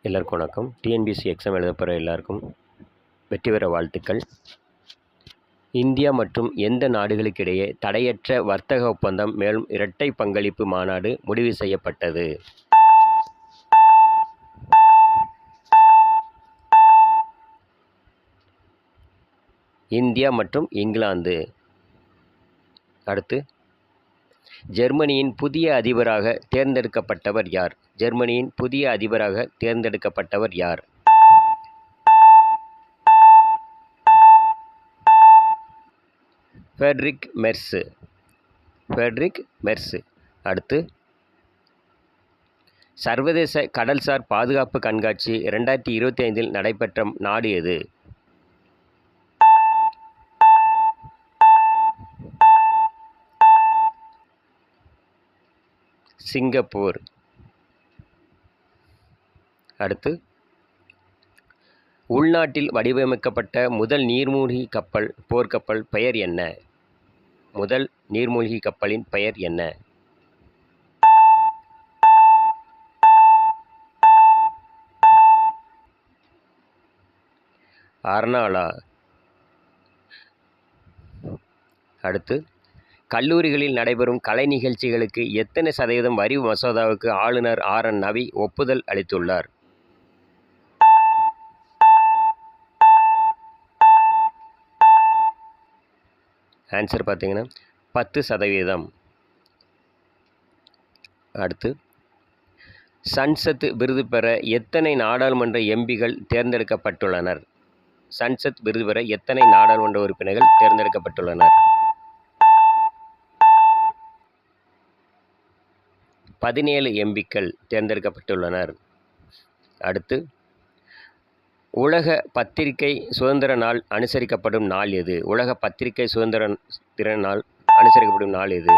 எல்லாருக்கும் வணக்கம். TNPSC exam எழுத போகிற எல்லாருக்கும் வெற்றி பெற வாழ்த்துக்கள். இந்தியா மற்றும் எந்த நாடுகளுக்கிடையே தடையற்ற வர்த்தக ஒப்பந்தம் மேலும் இரட்டை பங்களிப்பு மாநாடு முடிவு செய்யப்பட்டது? இந்தியா மற்றும் இங்கிலாந்து. அடுத்து, ஜெர்மனியின் புதிய அதிபராக தேர்ந்தெடுக்கப்பட்டவர் யார்? ஜெர்மனியின் புதிய அதிபராக தேர்ந்தெடுக்கப்பட்டவர் யார்? Frederick Merz. அடுத்து, சர்வதேச கடல்சார் பாதுகாப்பு கண்காட்சி 2025 நடைபெற்ற நாடு எது? சிங்கப்பூர். அடுத்து, உள்நாட்டில் வடிவமைக்கப்பட்ட முதல் நீர்மூழ்கி போர்க்கப்பல் பெயர் என்ன? முதல் நீர்மூழ்கி கப்பலின் பெயர் என்ன? அர்னாலா. அடுத்து, கல்லூரிகளில் நடைபெறும் கலை நிகழ்ச்சிகளுக்கு எத்தனை % வரி மசோதாவுக்கு ஆளுநர் RN ரவி ஒப்புதல் அளித்துள்ளார்? ஆன்சர் பார்த்தீங்கன்னா 10%. அடுத்து, சன்சத் விருது பெற எத்தனை நாடாளுமன்ற எம்பிகள் தேர்ந்தெடுக்கப்பட்டுள்ளனர்? சன்சத் விருது பெற எத்தனை நாடாளுமன்ற உறுப்பினர்கள் தேர்ந்தெடுக்கப்பட்டுள்ளனர்? 17 எம்பிக்கள் தேர்ந்தெடுக்கப்பட்டுள்ளனர். அடுத்து, உலக பத்திரிகை சுதந்திர நாள் அனுசரிக்கப்படும் நாள் எது? உலக பத்திரிகை சுதந்திர நாள் அனுசரிக்கப்படும் நாள் எது?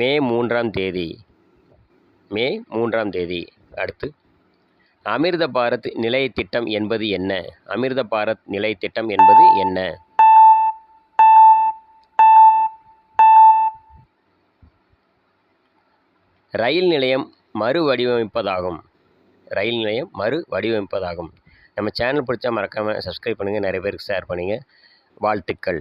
மே 3ஆம் தேதி. அடுத்து, அமிர்த பாரத் நிலைய திட்டம் என்பது என்ன? அமிர்த பாரத் நிலைய திட்டம் என்பது என்ன? ரயில் நிலையம் மறுவடிவமைப்பதாகும். நம்ம சேனல் பிடிச்சா மறக்காமல் சப்ஸ்கிரைப் பண்ணுங்கள். நிறைய பேருக்கு ஷேர் பண்ணுங்கள். வாழ்த்துக்கள்.